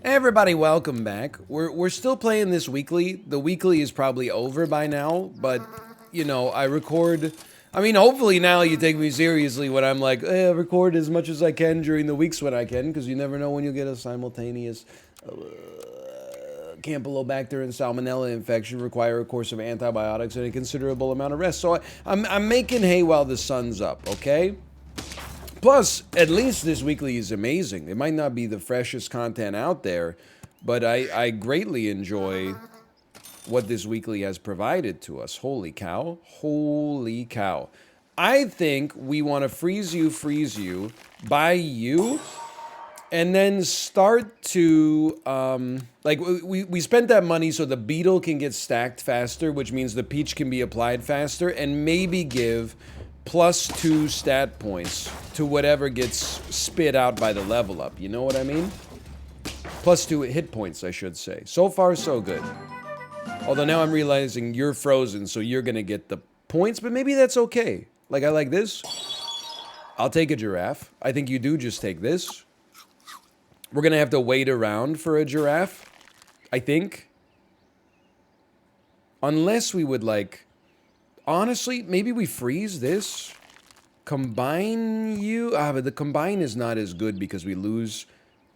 Everybody, welcome back. We're still playing this weekly. The weekly is probably over by now, but you know, I record. I mean, hopefully now you take me seriously when I'm like, record as much as I can during the weeks when I can, because you never know when you'll get a simultaneous Campylobacter and Salmonella infection, require a course of antibiotics and a considerable amount of rest. So I'm making hay while the sun's up, okay? Plus, at least this weekly is amazing. It might not be the freshest content out there, but I greatly enjoy what this weekly has provided to us. Holy cow. Holy cow. I think we want to freeze you, buy you, and then start to, we spent that money so the beetle can get stacked faster, which means the peach can be applied faster, and maybe give +2 stat points to whatever gets spit out by the level up. You know what I mean? +2 hit points, I should say. So far, so good. Although now I'm realizing you're frozen, so you're gonna get the points, but maybe that's okay. Like, I like this. I'll take a giraffe. I think you do just take this. We're gonna have to wait around for a giraffe, I think. Unless we would, like... Honestly, maybe we freeze this. Combine you? But the combine is not as good because we lose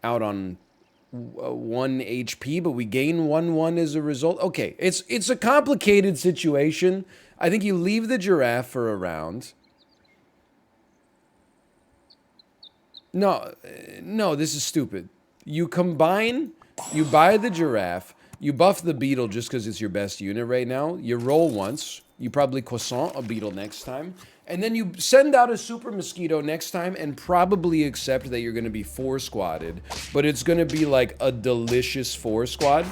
out on 1 HP, but we gain 1/1 as a result. Okay, it's a complicated situation. I think you leave the giraffe for a round. No, this is stupid. You combine, you buy the giraffe, you buff the beetle just because it's your best unit right now. You roll once. You probably croissant a beetle next time. And then you send out a super mosquito next time and probably accept that you're going to be 4-squadded. But it's going to be like a delicious 4-squad.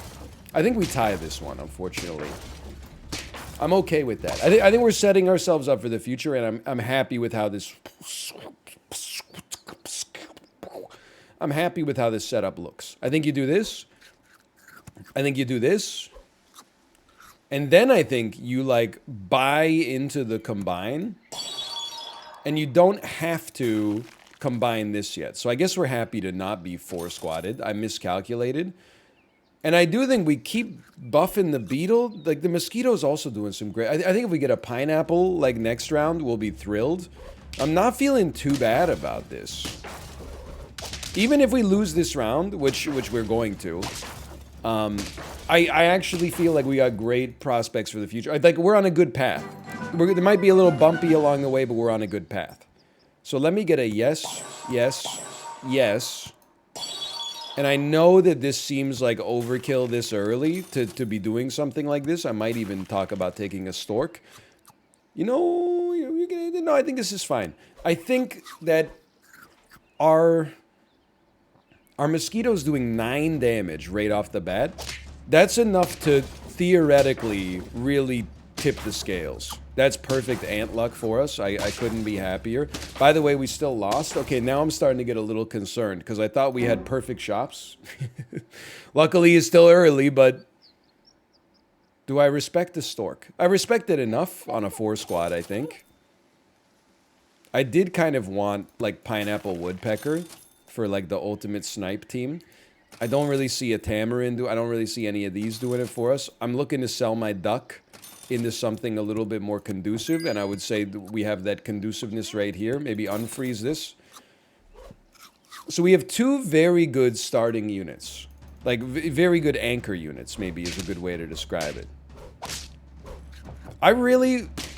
I think we tie this one, unfortunately. I'm okay with that. I think we're setting ourselves up for the future, and I'm happy with how this... I'm happy with how this setup looks. I think you do this. I think you do this. And then I think you, like, buy into the combine. And you don't have to combine this yet. So I guess we're happy to not be 4-squadded. I miscalculated. And I do think we keep buffing the beetle. Like, the mosquito's also doing some great... I think if we get a pineapple, like, next round, we'll be thrilled. I'm not feeling too bad about this. Even if we lose this round, which we're going to... I actually feel like we got great prospects for the future. Like, we're on a good path. There might be a little bumpy along the way, but we're on a good path. So let me get a yes, yes, yes. And I know that this seems like overkill this early to be doing something like this. I might even talk about taking a stork. You know, no, I think this is fine. I think that our mosquito's doing 9 damage right off the bat. That's enough to theoretically really tip the scales. That's perfect ant luck for us. I couldn't be happier. By the way, we still lost. Okay, now I'm starting to get a little concerned because I thought we had perfect shops. Luckily, it's still early, but do I respect the stork? I respect it enough on a 4-squad, I think. I did kind of want, like, pineapple woodpecker for, like, the ultimate snipe team. I don't really see a Tamarin I don't really see any of these doing it for us. I'm looking to sell my duck into something a little bit more conducive, and I would say we have that conduciveness right here. Maybe unfreeze this. So we have 2 very good starting units. Like, very good anchor units, maybe, is a good way to describe it.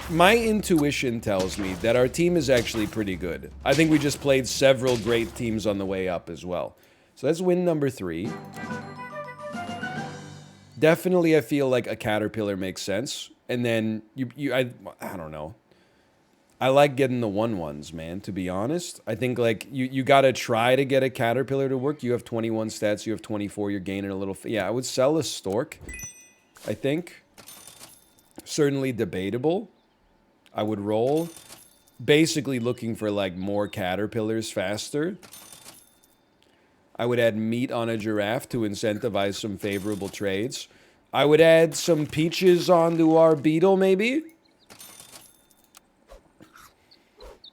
My intuition tells me that our team is actually pretty good. I think we just played several great teams on the way up as well. So that's win number 3. Definitely, I feel like a caterpillar makes sense. And then, I don't know. I like getting the 1/1s, man, to be honest. I think, like, you gotta try to get a caterpillar to work. You have 21 stats, you have 24, you're gaining a little... Yeah, I would sell a stork, I think. Certainly debatable. I would roll. Basically looking for, like, more caterpillars faster. I would add meat on a giraffe to incentivize some favorable trades. I would add some peaches onto our beetle, maybe.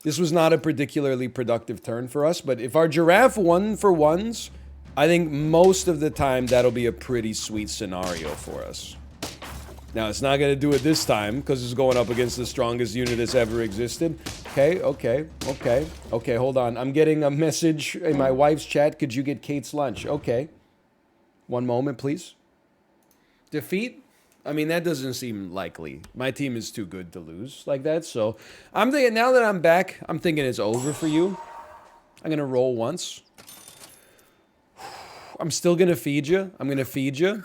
This was not a particularly productive turn for us, but if our giraffe 1-for-1s I think most of the time that'll be a pretty sweet scenario for us. Now, it's not going to do it this time because it's going up against the strongest unit that's ever existed. Okay, hold on. I'm getting a message in my wife's chat. Could you get Kate's lunch? Okay. One moment, please. Defeat? I mean, that doesn't seem likely. My team is too good to lose like that. So I'm thinking, now that I'm back, I'm thinking it's over for you. I'm going to roll once. I'm still going to feed you. I'm going to feed you.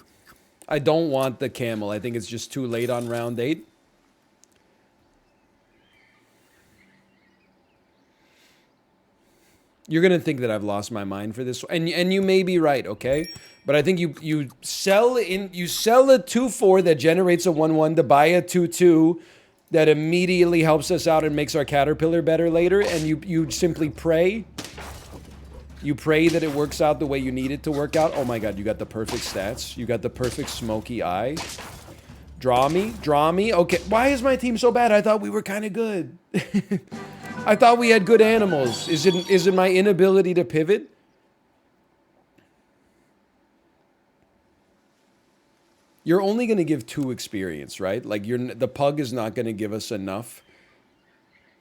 I don't want the camel. I think it's just too late on round 8. You're going to think that I've lost my mind for this. And you may be right, okay? But I think you sell a 2/4 that generates a 1/1 to buy a 2/2 that immediately helps us out and makes our caterpillar better later, and you simply pray. You pray that it works out the way you need it to work out. Oh my god, you got the perfect stats. You got the perfect smoky eye. Draw me. Okay, why is my team so bad? I thought we were kind of good. I thought we had good animals. Is it my inability to pivot? You're only going to give 2 experience, right? Like the pug is not going to give us enough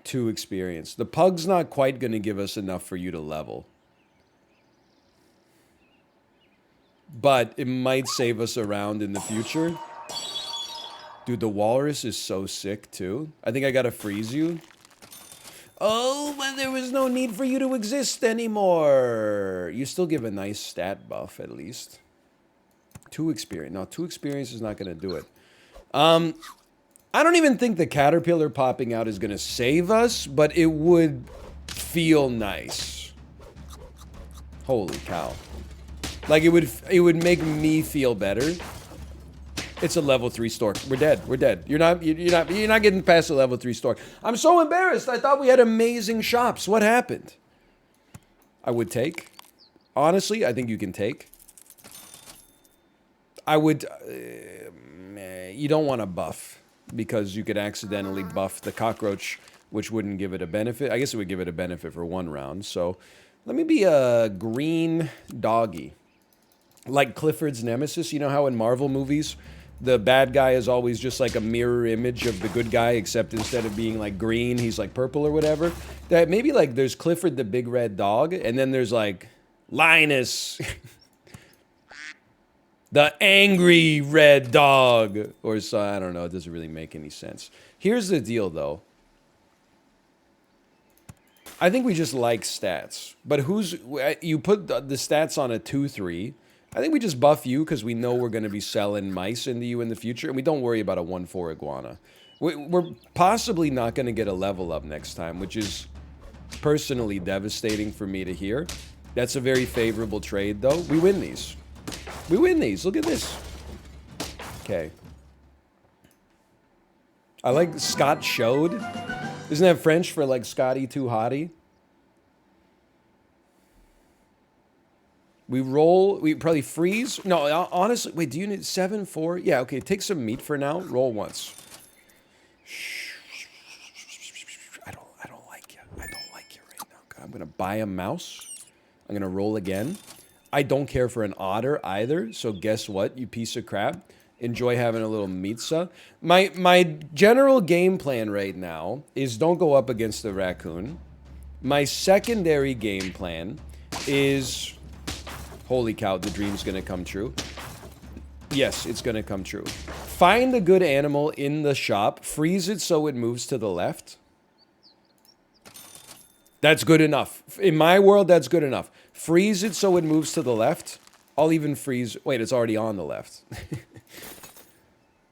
2 experience. The pug's not quite going to give us enough for you to level. But it might save us a round in the future. Dude, the walrus is so sick too. I think I gotta freeze you. Oh, but there was no need for you to exist anymore. You still give a nice stat buff at least. 2 experience. No, 2 experience is not gonna do it. I don't even think the caterpillar popping out is gonna save us, but it would feel nice. Holy cow. Like, it would make me feel better. It's a level 3 stork. We're dead. You're not getting past a level 3 stork. I'm so embarrassed. I thought we had amazing shops. What happened? I would take. Honestly, I think you can take. I would... you don't want to buff, because you could accidentally buff the cockroach, which wouldn't give it a benefit. I guess it would give it a benefit for 1 round. So, let me be a green doggy. Like Clifford's nemesis. You know how in Marvel movies, the bad guy is always just like a mirror image of the good guy, except instead of being like green, he's like purple or whatever. That maybe like there's Clifford the big red dog, and then there's like Linus, the angry red dog, or so, I don't know. It doesn't really make any sense. Here's the deal, though. I think we just like stats, but you put the stats on a 2/3. I think we just buff you because we know we're going to be selling mice into you in the future, and we don't worry about a 1/4 iguana. We're possibly not going to get a level up next time, which is personally devastating for me to hear. That's a very favorable trade, though. We win these. Look at this. Okay. I like Scott showed. Isn't that French for like Scotty too hottie? We roll, we probably freeze. No, honestly, wait, do you need 7/4? Yeah, okay, take some meat for now. Roll once. I don't like you. I don't like you right now. I'm gonna buy a mouse. I'm gonna roll again. I don't care for an otter either, so guess what, you piece of crap. Enjoy having a little pizza. My general game plan right now is don't go up against the raccoon. My secondary game plan is... Holy cow, the dream's gonna come true. Yes, it's gonna come true. Find a good animal in the shop, freeze it so it moves to the left. That's good enough. In my world, that's good enough. Freeze it so it moves to the left. I'll even freeze... Wait, it's already on the left.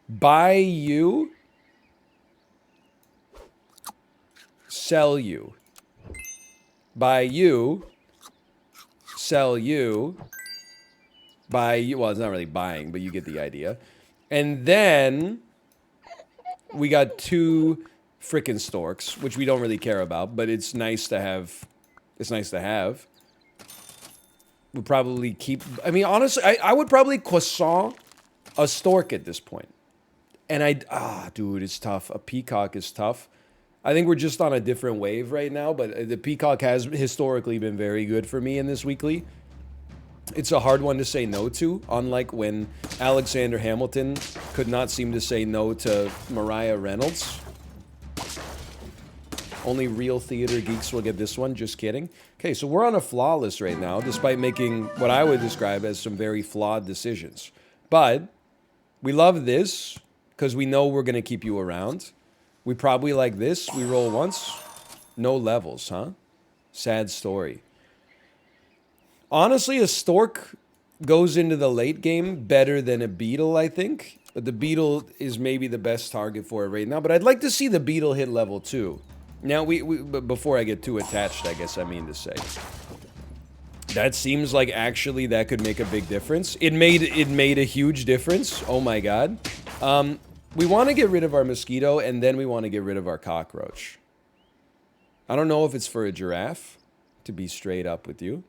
Buy you. Sell you. Buy you. Sell you. Buy you. Well, it's not really buying, but you get the idea. And then we got 2 frickin' storks, which we don't really care about, but it's nice to have. It's nice to have. We'll probably keep... I mean, honestly, I would probably croissant a stork at this point. And dude, it's tough. A peacock is tough. I think we're just on a different wave right now, but the peacock has historically been very good for me in this weekly. It's a hard one to say no to, unlike when Alexander Hamilton could not seem to say no to Mariah Reynolds. Only real theater geeks will get this one, just kidding. Okay, so we're on a flawless right now, despite making what I would describe as some very flawed decisions. But we love this, because we know we're going to keep you around. We probably like this. We roll once. No levels, huh? Sad story. Honestly, a stork goes into the late game better than a beetle, I think. But the beetle is maybe the best target for it right now. But I'd like to see the beetle hit level 2. Now, but before I get too attached, I guess I mean to say. That seems like actually that could make a big difference. It made a huge difference. Oh my god. We want to get rid of our mosquito, and then we want to get rid of our cockroach. I don't know if it's for a giraffe, to be straight up with you.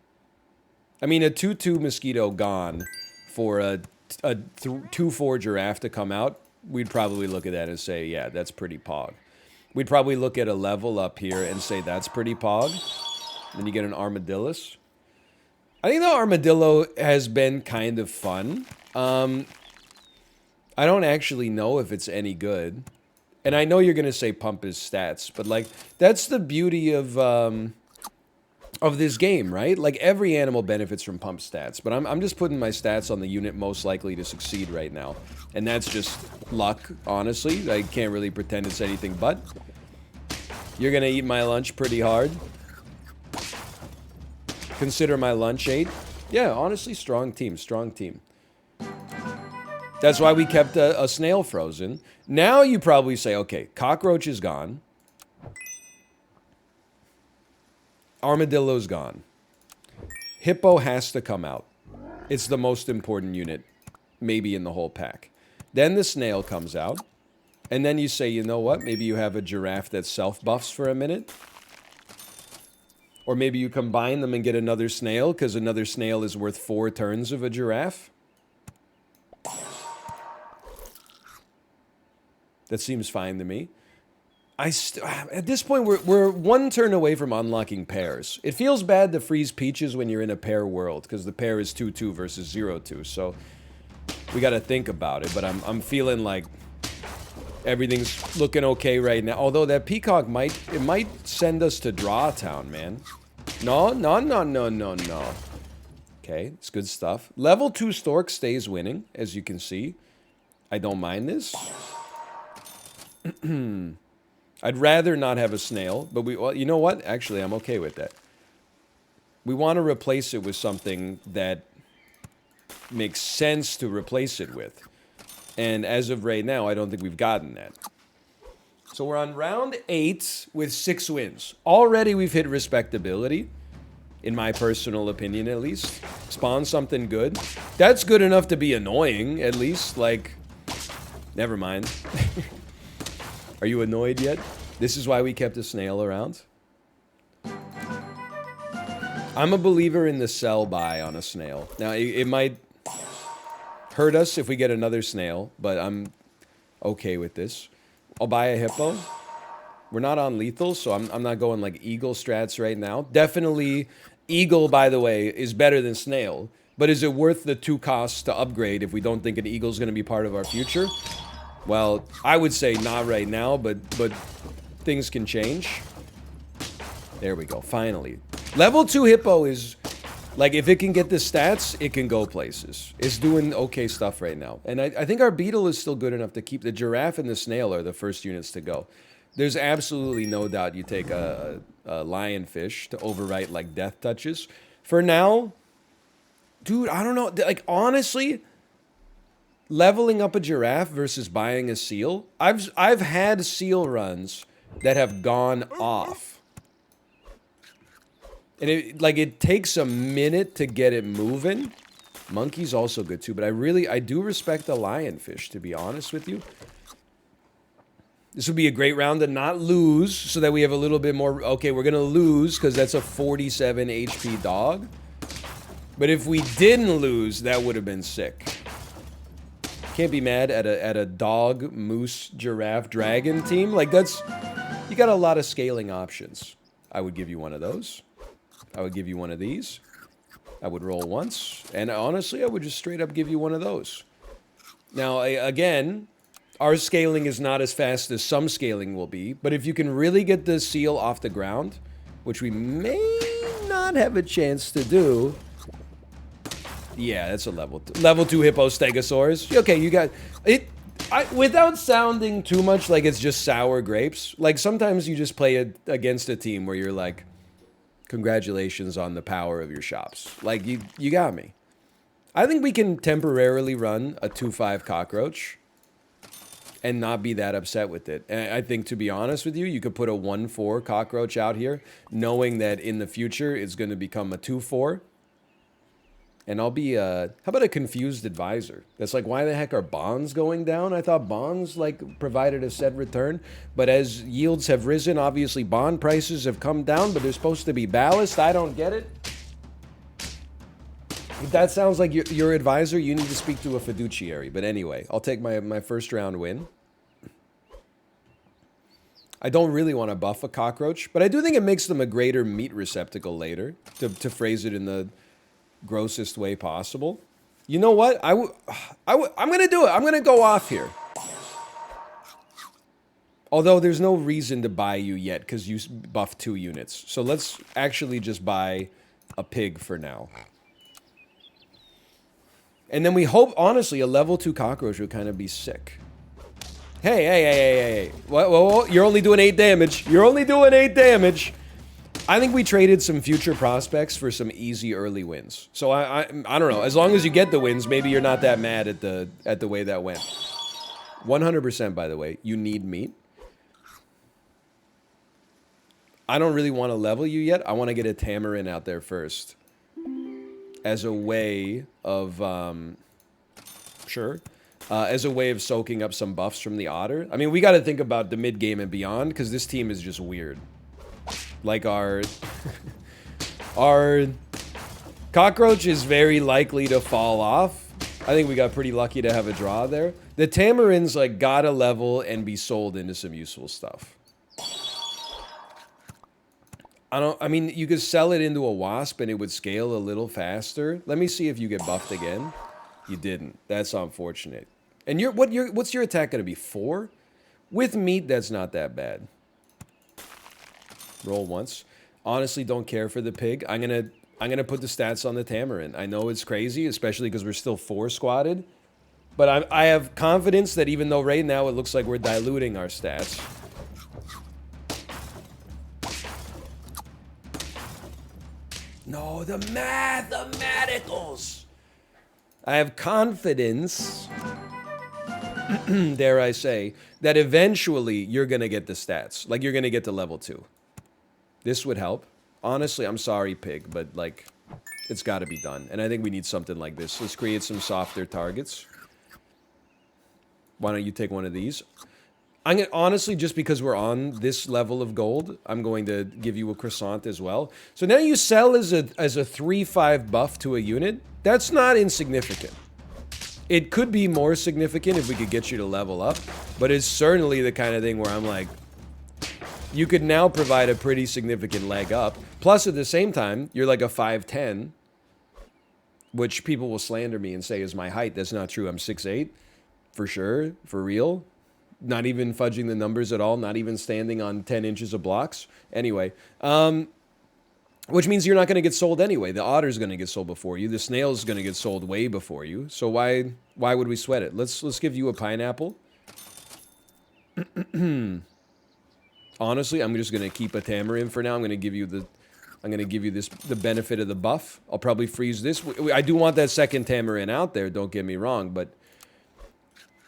I mean, a 2-2 mosquito gone for a 2-4 giraffe to come out, we'd probably look at that and say, yeah, that's pretty pog. We'd probably look at a level up here and say that's pretty pog. Then you get an armadillus. I think the armadillo has been kind of fun. I don't actually know if it's any good. And I know you're going to say pump his stats, but like that's the beauty of this game, right? Like every animal benefits from pump stats, but I'm just putting my stats on the unit most likely to succeed right now. And that's just luck, honestly. I can't really pretend it's anything but. You're going to eat my lunch pretty hard. Consider my lunch 8. Yeah, honestly, strong team, strong team. That's why we kept a snail frozen. Now you probably say, okay, cockroach is gone. Armadillo's gone. Hippo has to come out. It's the most important unit, maybe in the whole pack. Then the snail comes out. And then you say, you know what? Maybe you have a giraffe that self-buffs for a minute. Or maybe you combine them and get another snail, because another snail is worth 4 turns of a giraffe. That seems fine to me. At this point, we're 1 turn away from unlocking pairs. It feels bad to freeze peaches when you're in a pair world, because the pair is 2-2 versus 0-2. So we got to think about it. But I'm feeling like everything's looking okay right now. Although that peacock might send us to draw town, man. No. Okay, it's good stuff. Level 2 stork stays winning, as you can see. I don't mind this. I'd rather not have a snail, but well, you know what? Actually, I'm okay with that. We want to replace it with something that makes sense to replace it with. And as of right now, I don't think we've gotten that. So we're on round 8 with 6 wins. Already we've hit respectability, in my personal opinion at least. Spawn something good. That's good enough to be annoying, at least. Like, never mind. Are you annoyed yet? This is why we kept a snail around. I'm a believer in the sell buy on a snail. Now, it might hurt us if we get another snail, but I'm okay with this. I'll buy a hippo. We're not on lethal, so I'm not going like eagle strats right now. Definitely, eagle, by the way, is better than snail. But is it worth the 2 costs to upgrade if we don't think an eagle's going to be part of our future? Well, I would say not right now, but things can change. There we go, finally. Level 2 hippo is, like, if it can get the stats, it can go places. It's doing okay stuff right now. And I think our beetle is still good enough to keep. The giraffe and the snail are the first units to go. There's absolutely no doubt you take a lionfish to overwrite, like, death touches. For now, dude, I don't know. Like, honestly, leveling up a giraffe versus buying a seal. I've had seal runs that have gone off. And it takes a minute to get it moving. Monkey's also good too, but I do respect the lionfish, to be honest with you. This would be a great round to not lose, so that we have a little bit more. Okay, we're gonna lose because that's a 47 HP dog. But if we didn't lose, that would have been sick. Can't be mad at a dog, moose, giraffe, dragon team. Like, that's, you got a lot of scaling options. I would give you one of those. I would give you one of these. I would roll once, and honestly, I would just straight up give you one of those. Now, again, our scaling is not as fast as some scaling will be, but if you can really get the seal off the ground, which we may not have a chance to do. Yeah, that's a level 2 Hippo Stegosaurus. Okay, you got it. Without sounding too much like it's just sour grapes, like sometimes you just play against a team where you're like, congratulations on the power of your shops. Like, you got me. I think we can temporarily run a 2-5 Cockroach and not be that upset with it. And I think, to be honest with you, you could put a 1-4 Cockroach out here, knowing that in the future it's going to become a 2-4. And I'll be, how about a confused advisor? That's like, why the heck are bonds going down? I thought bonds, like, provided a set return. But as yields have risen, obviously bond prices have come down, but they're supposed to be ballast. I don't get it. If that sounds like your advisor, you need to speak to a fiduciary. But anyway, I'll take my first round win. I don't really want to buff a Cockroach, but I do think it makes them a greater meat receptacle later, to phrase it in the grossest way possible. You know what? I'm going to do it. I'm going to go off here. Although there's no reason to buy you yet because you buffed 2 units. So let's actually just buy a pig for now. And then we hope, honestly, a level 2 Cockroach would kind of be sick. Hey. Whoa. You're only doing 8 damage. You're only doing 8 damage. I think we traded some future prospects for some easy early wins. So I don't know. As long as you get the wins, maybe you're not that mad at the way that went. 100%, by the way. You need meat. I don't really want to level you yet. I want to get a Tamarin out there first. As a way of, as a way of soaking up some buffs from the Otter. I mean, we got to think about the mid-game and beyond, because this team is just weird. Like, our Cockroach is very likely to fall off. I think we got pretty lucky to have a draw there. The Tamarin's, like, gotta level and be sold into some useful stuff. I mean, you could sell it into a Wasp and it would scale a little faster. Let me see if you get buffed again. You didn't. That's unfortunate. And what's your attack going to be? 4? With meat, that's not that bad. Roll once. Honestly, don't care for the pig. I'm gonna put the stats on the Tamarin. I know it's crazy, especially because we're still 4 squatted. But I have confidence that even though right now it looks like we're diluting our stats, no, the mathematicals. I have confidence, dare I say, that eventually you're going to get the stats. Like, you're going to get to level 2. This would help. Honestly, I'm sorry, pig, but, like, it's got to be done. And I think we need something like this. Let's create some softer targets. Why don't you take one of these? I'm gonna, honestly, just because we're on this level of gold, I'm going to give you a croissant as well. So now you sell as a 3-5 buff to a unit. That's not insignificant. It could be more significant if we could get you to level up, but it's certainly the kind of thing where I'm like, you could now provide a pretty significant leg up. Plus, at the same time, you're like a 5'10", which people will slander me and say is my height. That's not true. I'm 6'8", for sure, for real. Not even fudging the numbers at all, not even standing on 10 inches of blocks. Anyway, which means you're not going to get sold anyway. The Otter's going to get sold before you. The Snail's going to get sold way before you. So why would we sweat it? Let's give you a pineapple. Honestly, I'm just going to keep a Tamarin for now. I'm going to give you the benefit of the buff. I'll probably freeze this. I do want that second Tamarin out there, don't get me wrong, but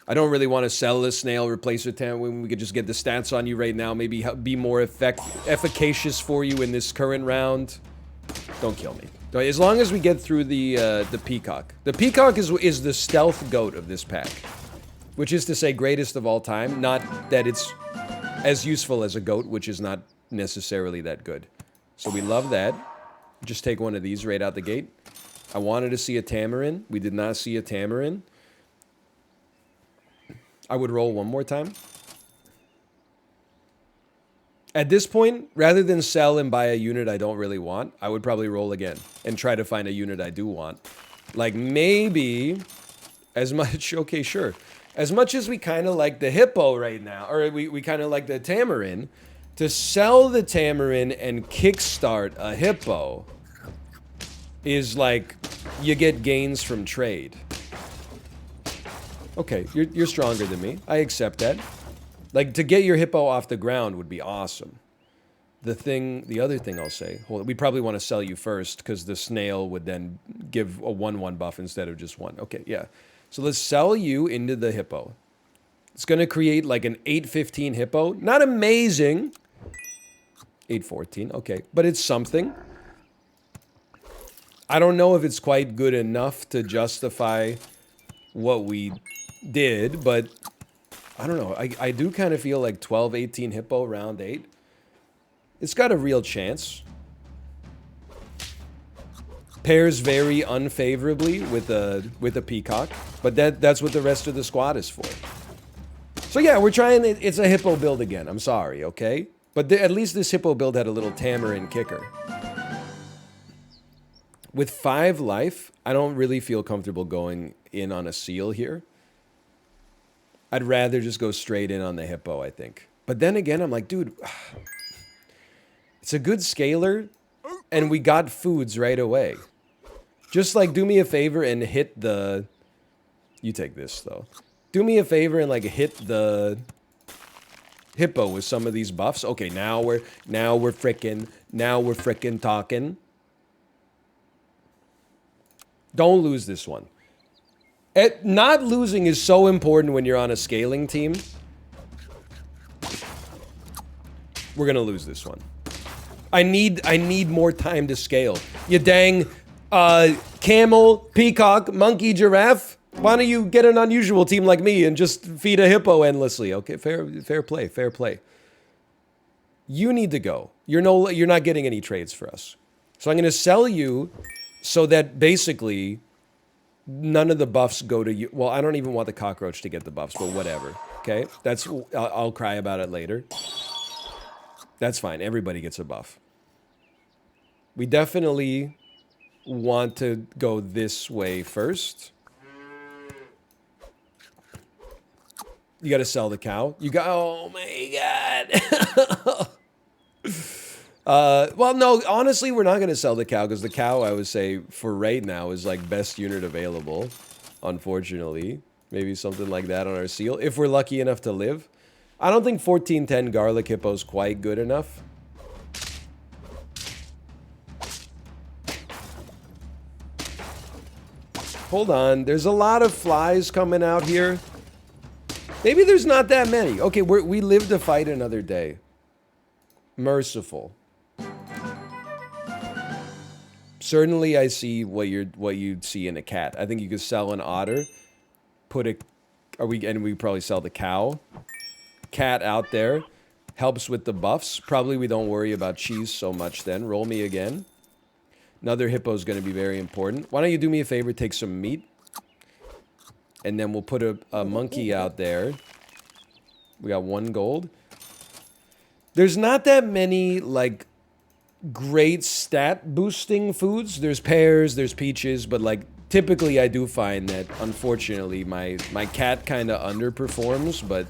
I don't really want to sell the Snail, replace with Tamarin when we could just get the stats on you right now, maybe be more efficacious for you in this current round. Don't kill me. As long as we get through the Peacock. The Peacock is the stealth goat of this pack, which is to say greatest of all time, not that it's as useful as a goat, which is not necessarily that good. So we love that. Just take one of these right out the gate. I wanted to see a Tamarin. We did not see a Tamarin. I would roll one more time. At this point, rather than sell and buy a unit I don't really want, I would probably roll again and try to find a unit I do want. Like maybe as much, okay, sure. As much as we kind of like the Hippo right now, or we kind of like the Tamarin, to sell the Tamarin and kickstart a Hippo is like you get gains from trade. Okay, you're stronger than me. I accept that. Like, to get your Hippo off the ground would be awesome. The other thing I'll say, hold on, we probably want to sell you first because the snail would then give a 1/1 buff instead of just 1. Okay, yeah. So let's sell you into the Hippo. It's going to create like an 8/15 Hippo. Not amazing. 8/14, okay. But it's something. I don't know if it's quite good enough to justify what we did, but I don't know. I do kind of feel like 12/18 Hippo round 8. It's got a real chance. Pairs very unfavorably with a peacock, but that's what the rest of the squad is for. So yeah, we're trying. It's a Hippo build again. I'm sorry, okay? But at least this Hippo build had a little Tamarin kicker. With 5 life, I don't really feel comfortable going in on a seal here. I'd rather just go straight in on the Hippo, I think. But then again, I'm like, dude, it's a good scaler, and we got foods right away. Just like, do me a favor and hit the... You take this, though. Do me a favor and, like, hit the Hippo with some of these buffs. Okay, now we're frickin' talking. Don't lose this one. Not losing is so important when you're on a scaling team. We're gonna lose this one. I need more time to scale. You dang camel, peacock, monkey, giraffe. Why don't you get an unusual team like me and just feed a Hippo endlessly? Okay, fair play, fair play. You need to go. You're not getting any trades for us. So I'm gonna sell you so that basically none of the buffs go to you. Well, I don't even want the cockroach to get the buffs, but whatever. Okay, I'll cry about it later. That's fine. Everybody gets a buff. We definitely want to go this way first. You got to sell the cow. Oh my god. Well, no, honestly, we're not going to sell the cow because the cow, I would say, for right now is like best unit available. Unfortunately, maybe something like that on our seal if we're lucky enough to live. I don't think 1410 garlic hippo is quite good enough. Hold on, there's a lot of flies coming out here. Maybe there's not that many. Okay, we live to fight another day. Merciful. Certainly, I see what you'd see in a cat. I think you could sell an otter. We probably sell the cow. Cat out there helps with the buffs. Probably we don't worry about cheese so much then. Roll me again. Another hippo is going to be very important. Why don't you do me a favor, take some meat. And then we'll put a monkey out there. We got 1 gold. There's not that many, like, great stat boosting foods. There's pears, there's peaches, but, like, typically I do find that, unfortunately, my cat kind of underperforms, but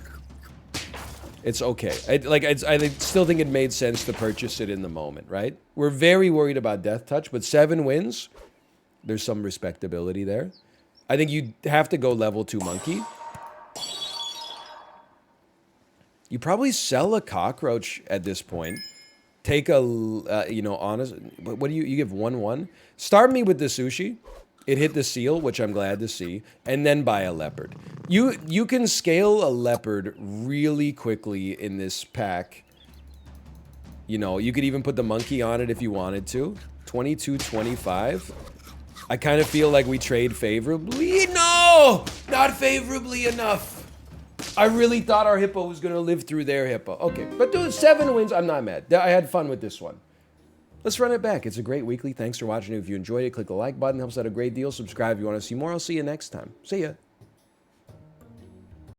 it's okay. I still think it made sense to purchase it in the moment, right? We're very worried about death touch, but 7 wins, there's some respectability there. I think you have to go level 2 monkey. You probably sell a cockroach at this point. Take a, honest... What do you give 1/1? Start me with the sushi. It hit the seal, which I'm glad to see. And then buy a leopard. You can scale a leopard really quickly in this pack. You know, you could even put the monkey on it if you wanted to. 22-25. I kind of feel like we trade favorably. No! Not favorably enough. I really thought our hippo was going to live through their hippo. Okay, but dude, 7 wins. I'm not mad. I had fun with this one. Let's run it back. It's a great weekly. Thanks for watching. If you enjoyed it, click the like button. Helps out a great deal. Subscribe if you want to see more. I'll see you next time. See ya.